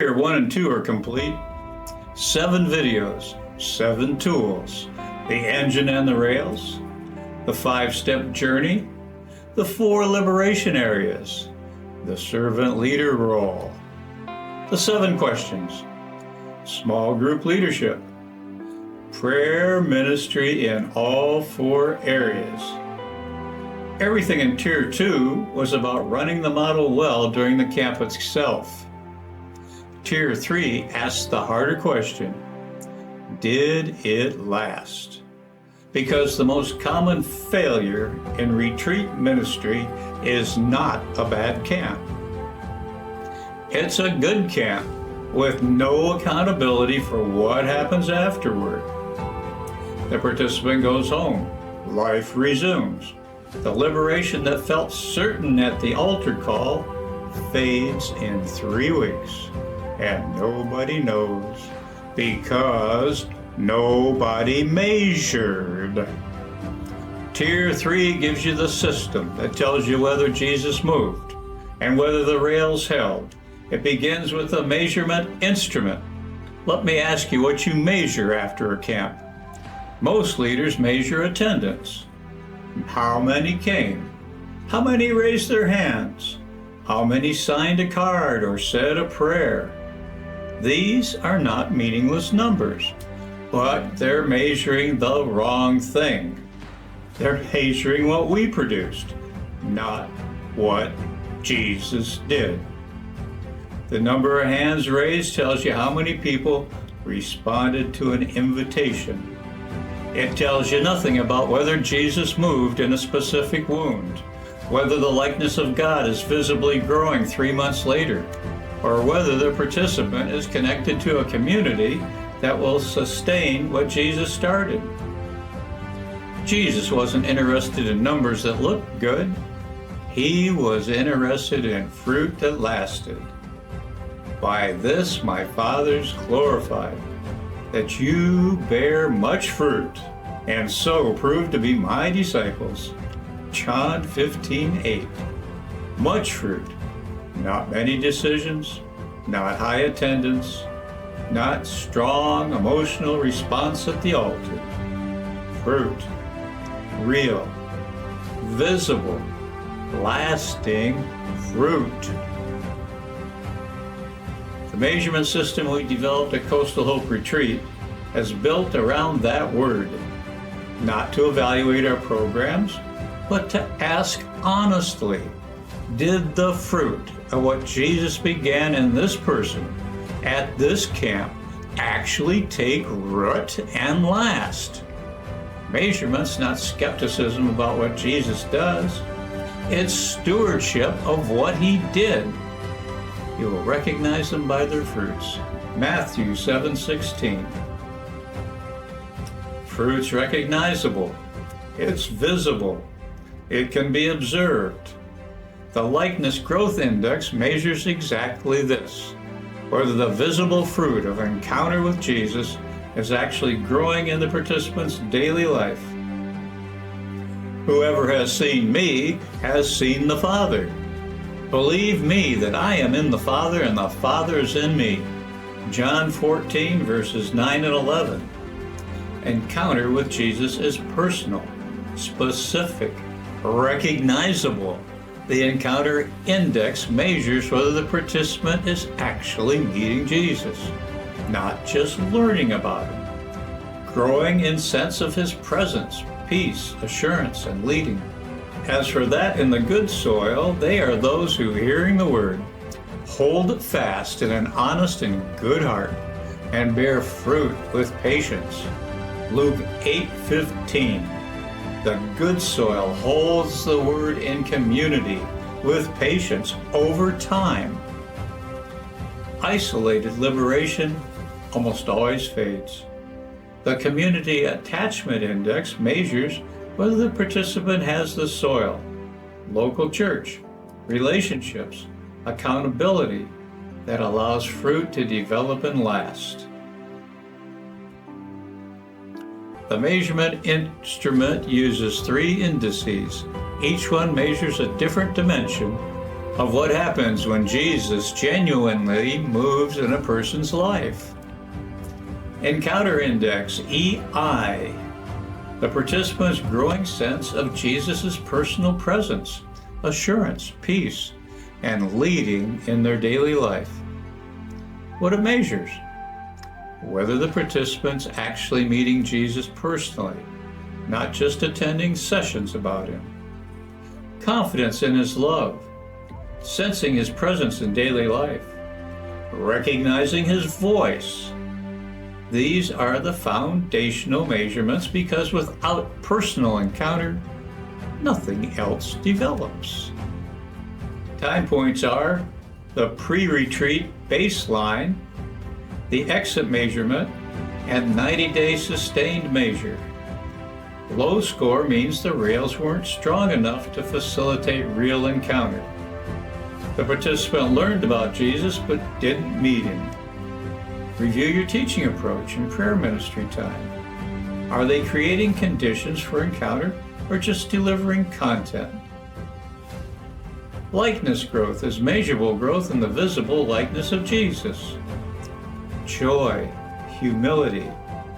Tier 1 and 2 are complete. 7 videos, 7 tools, the engine and the rails, the 5-step journey, the 4 liberation areas, the servant leader role, the 7 questions, small group leadership, prayer ministry in all 4 areas. Everything in Tier 2 was about running the model well during the camp itself. Tier 3 asked the harder question, did it last? Because the most common failure in retreat ministry is not a bad camp. It's a good camp with no accountability for what happens afterward. The participant goes home, life resumes. The liberation that felt certain at the altar call fades in 3 weeks. And nobody knows because nobody measured. Tier 3 gives you the system that tells you whether Jesus moved and whether the rails held. It begins with a measurement instrument. Let me ask you what you measure after a camp. Most leaders measure attendance. How many came? How many raised their hands? How many signed a card or said a prayer? These are not meaningless numbers, but they're measuring the wrong thing. They're measuring what we produced, not what Jesus did. The number of hands raised tells you how many people responded to an invitation. It tells you nothing about whether Jesus moved in a specific wound, whether the likeness of God is visibly growing 3 months later, or whether the participant is connected to a community that will sustain what Jesus started. Jesus wasn't interested in numbers that looked good. He was interested in fruit that lasted. By this my Father's glorified, that you bear much fruit, and so prove to be my disciples. John 15:8. Much fruit. Not many decisions, not high attendance, not strong emotional response at the altar. Fruit, real, visible, lasting fruit. The measurement system we developed at Coastal Hope Retreat is built around that word, not to evaluate our programs, but to ask honestly, did the fruit of what Jesus began in this person at this camp actually take root and last? Measurement's not skepticism about what Jesus does. It's stewardship of what he did. You will recognize them by their fruits. Matthew 7:16. Fruit's recognizable. It's visible. It can be observed. The likeness growth index measures exactly this, whether the visible fruit of encounter with Jesus is actually growing in the participant's daily life. Whoever has seen me has seen the Father. Believe me that I am in the Father and the Father is in me. John 14 verses 9 and 11. Encounter with Jesus is personal, specific, recognizable. The encounter index measures whether the participant is actually meeting Jesus, not just learning about him, growing in sense of his presence, peace, assurance, and leading. As for that in the good soil, they are those who, hearing the word, hold it fast in an honest and good heart, and bear fruit with patience. Luke 8:15. The good soil holds the word in community with patience over time. Isolated liberation almost always fades. The community attachment index measures whether the participant has the soil, local church, relationships, accountability that allows fruit to develop and last. The measurement instrument uses 3 indices. Each one measures a different dimension of what happens when Jesus genuinely moves in a person's life. Encounter Index, EI, the participant's growing sense of Jesus' personal presence, assurance, peace, and leading in their daily life. What it measures: whether the participant's actually meeting Jesus personally, not just attending sessions about him. Confidence in his love, sensing his presence in daily life, recognizing his voice. These are the foundational measurements, because without personal encounter, nothing else develops. Time points are the pre-retreat baseline, the exit measurement, and 90-day sustained measure. Low score means the rails weren't strong enough to facilitate real encounter. The participant learned about Jesus but didn't meet him. Review your teaching approach and prayer ministry time. Are they creating conditions for encounter or just delivering content? Likeness growth is measurable growth in the visible likeness of Jesus. Joy, humility,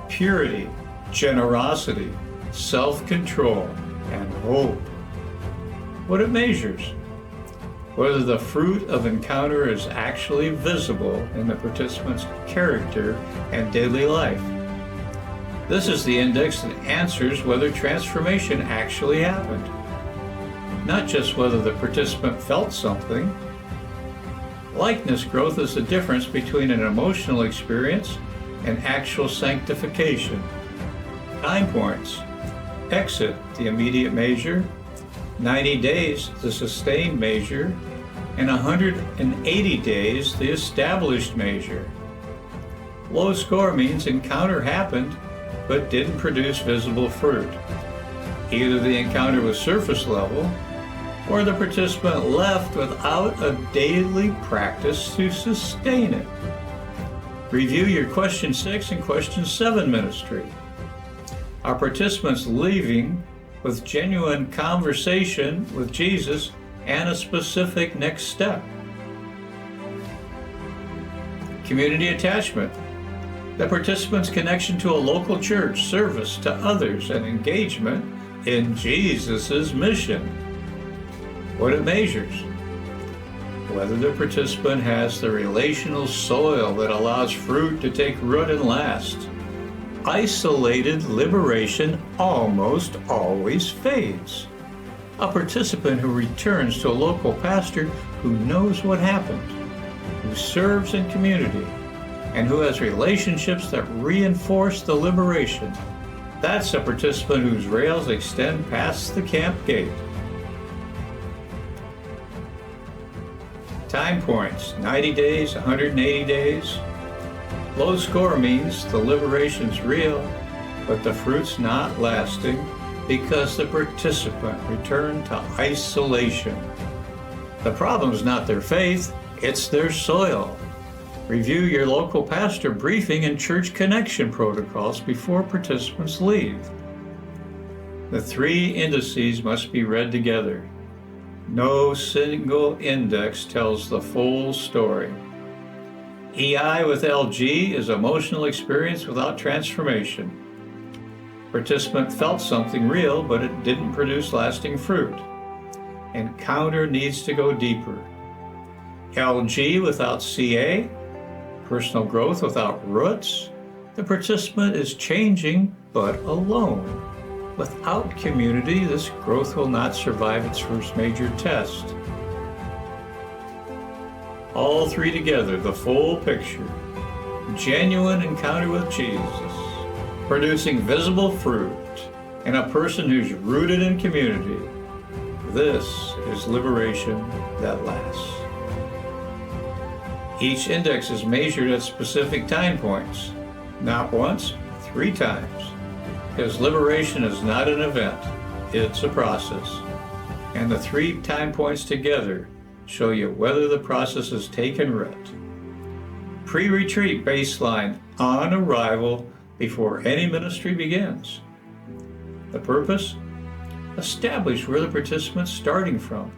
purity, generosity, self-control, and hope. What it measures: whether the fruit of encounter is actually visible in the participant's character and daily life. This is the index that answers whether transformation actually happened, not just whether the participant felt something. Likeness growth is the difference between an emotional experience and actual sanctification. Time points: exit, the immediate measure; 90 days, the sustained measure; and 180 days, the established measure. Low score means encounter happened but didn't produce visible fruit. Either the encounter was surface level, or the participant left without a daily practice to sustain it. Review your question 6 and question 7 ministry. Are participants leaving with genuine conversation with Jesus and a specific next step? Community attachment, the participant's connection to a local church, service to others, and engagement in Jesus' mission. What it measures: whether the participant has the relational soil that allows fruit to take root and last. Isolated liberation almost always fades. A participant who returns to a local pastor who knows what happened, who serves in community, and who has relationships that reinforce the liberation. That's a participant whose rails extend past the camp gate. Time points: 90 days, 180 days. Low score means the liberation's real, but the fruit's not lasting because the participant returned to isolation. The problem's not their faith, it's their soil. Review your local pastor briefing and church connection protocols before participants leave. The 3 indices must be read together. No single index tells the full story. EI with LG is emotional experience without transformation. Participant felt something real, but it didn't produce lasting fruit. Encounter needs to go deeper. LG without CA, personal growth without roots. The participant is changing, but alone. Without community, this growth will not survive its first major test. All 3 together, the full picture. Genuine encounter with Jesus, producing visible fruit, and a person who's rooted in community. This is liberation that lasts. Each index is measured at specific time points, not once, 3 times. Because liberation is not an event, it's a process. And the 3 time points together show you whether the process has taken root. Pre-retreat baseline on arrival before any ministry begins. The purpose? Establish where the participant's starting from.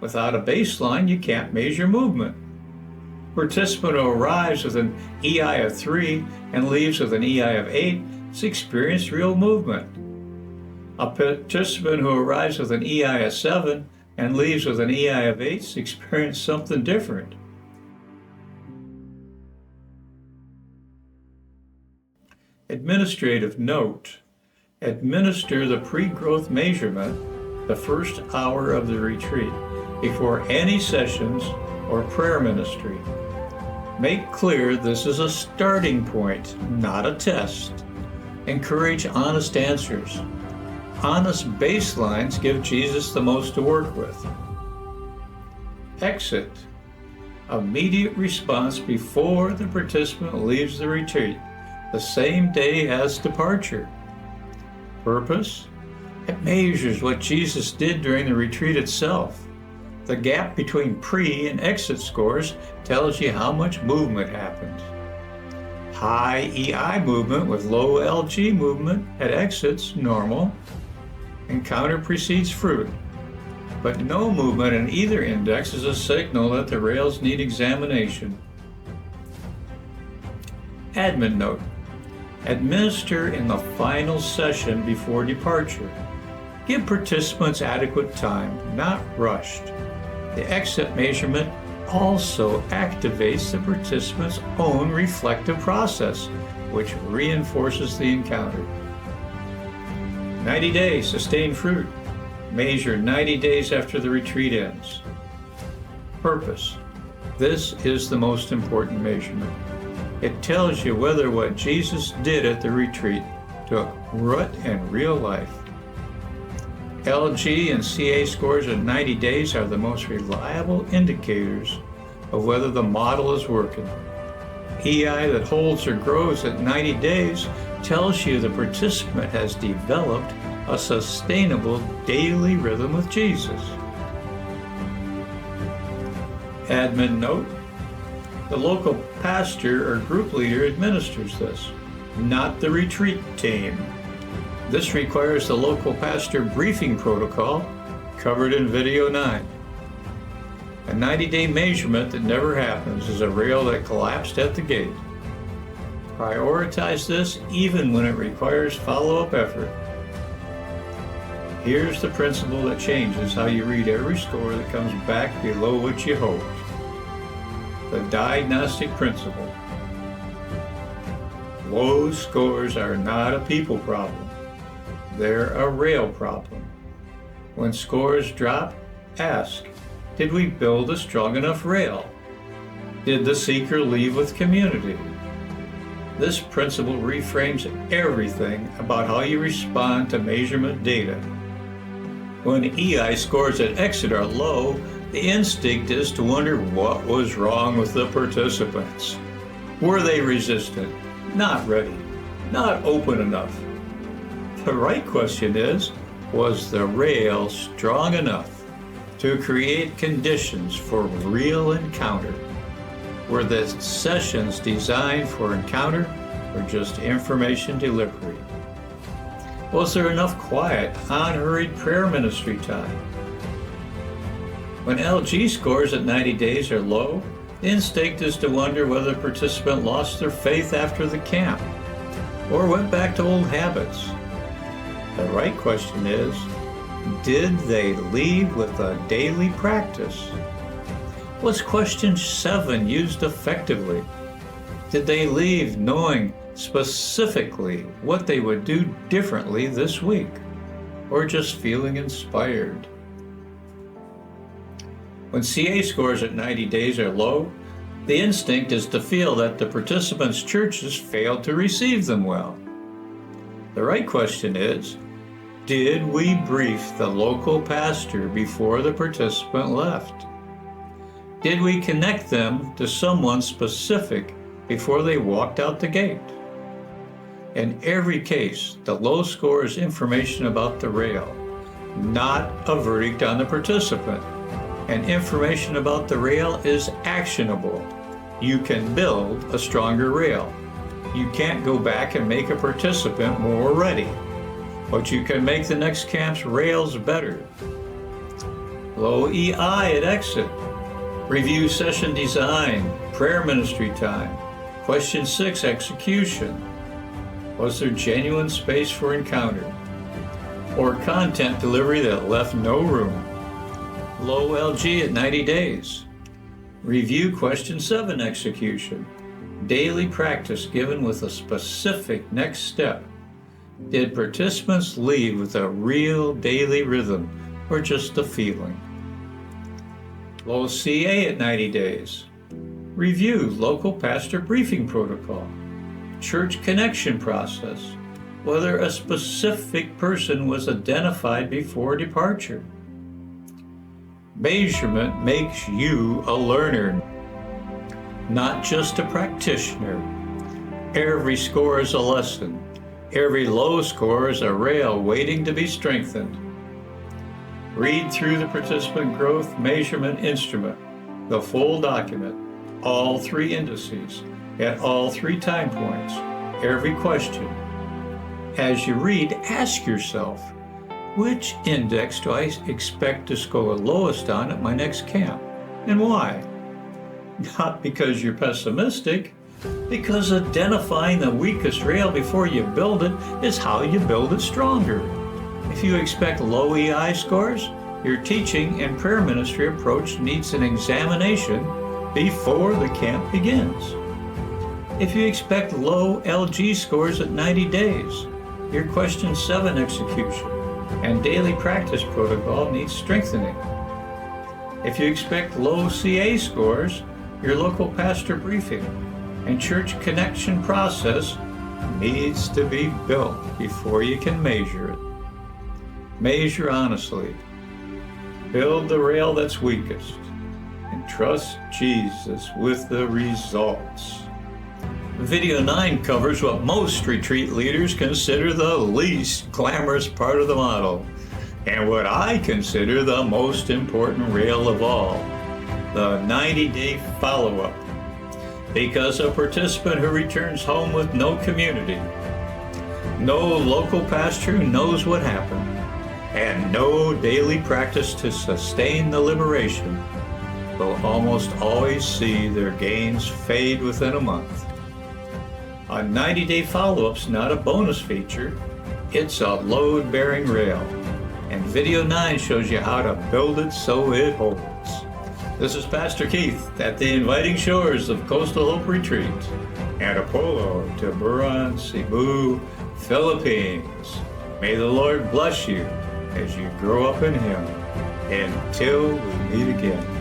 Without a baseline, you can't measure movement. A participant who arrives with an EI of 3 and leaves with an EI of 8 has experienced real movement. A participant who arrives with an EI of 7 and leaves with an EI of 8 has experienced something different. Administrative note: administer the pre-growth measurement the first hour of the retreat before any sessions or prayer ministry. Make clear this is a starting point, not a test. Encourage honest answers. Honest baselines give Jesus the most to work with. Exit: immediate response before the participant leaves the retreat, the same day as departure. Purpose: it measures what Jesus did during the retreat itself. The gap between pre and exit scores tells you how much movement happened. High EI movement with low LG movement at exits, normal. Encounter precedes fruit. But no movement in either index is a signal that the rails need examination. Admin note: administer in the final session before departure. Give participants adequate time, not rushed. The exit measurement also activates the participant's own reflective process, which reinforces the encounter. 90 days, sustained fruit. Measure 90 days after the retreat ends. Purpose: this is the most important measurement. It tells you whether what Jesus did at the retreat took root in real life. LG and CA scores at 90 days are the most reliable indicators of whether the model is working. EI that holds or grows at 90 days tells you the participant has developed a sustainable daily rhythm with Jesus. Admin note: the local pastor or group leader administers this, not the retreat team. This requires the local pastor briefing protocol covered in video 9. A 90-day measurement that never happens is a rail that collapsed at the gate. Prioritize this even when it requires follow-up effort. Here's the principle that changes how you read every score that comes back below what you hoped. The diagnostic principle. Low scores are not a people problem. They're a rail problem. When scores drop, ask, did we build a strong enough rail? Did the seeker leave with community? This principle reframes everything about how you respond to measurement data. When EI scores at exit are low, the instinct is to wonder what was wrong with the participants. Were they resistant? Not ready? Not open enough? The right question is, was the rail strong enough to create conditions for real encounter? Were the sessions designed for encounter or just information delivery? Was there enough quiet, unhurried prayer ministry time? When LG scores at 90 days are low, the instinct is to wonder whether the participant lost their faith after the camp or went back to old habits. The right question is, did they leave with a daily practice? Was question 7 used effectively? Did they leave knowing specifically what they would do differently this week, or just feeling inspired? When CA scores at 90 days are low, the instinct is to feel that the participants' churches failed to receive them well. The right question is, did we brief the local pastor before the participant left? Did we connect them to someone specific before they walked out the gate? In every case, the low score is information about the rail, not a verdict on the participant. And information about the rail is actionable. You can build a stronger rail. You can't go back and make a participant more ready, but you can make the next camp's rails better. Low EI at exit. Review session design, prayer ministry time. Question 6, execution. Was there genuine space for encounter? Or content delivery that left no room? Low LG at 90 days. Review question 7, execution. Daily practice given with a specific next step. Did participants leave with a real daily rhythm or just a feeling? Low CA at 90 days. Review local pastor briefing protocol. Church connection process. Whether a specific person was identified before departure. Measurement makes you a learner, not just a practitioner. Every score is a lesson. Every low score is a rail waiting to be strengthened. Read through the participant growth measurement instrument, the full document, all 3 indices, at all 3 time points, every question. As you read, ask yourself, which index do I expect to score lowest on at my next camp, and why? Not because you're pessimistic, because identifying the weakest rail before you build it is how you build it stronger. If you expect low EI scores, your teaching and prayer ministry approach needs an examination before the camp begins. If you expect low LG scores at 90 days, your question 7 execution and daily practice protocol needs strengthening. If you expect low CA scores, your local pastor briefing and church connection process needs to be built before you can measure it. Measure honestly. Build the rail that's weakest and trust Jesus with the results. Video 9 covers what most retreat leaders consider the least glamorous part of the model, and what I consider the most important rail of all, the 90-day follow-up. Because a participant who returns home with no community, no local pastor who knows what happened, and no daily practice to sustain the liberation, will almost always see their gains fade within a month. A 90-day follow-up's not a bonus feature, it's a load-bearing rail, and Video 9 shows you how to build it so it holds. This is Pastor Keith at the inviting shores of Coastal Hope Retreat, Antipolo, Tiburon, Cebu, Philippines. May the Lord bless you as you grow up in Him. Until we meet again.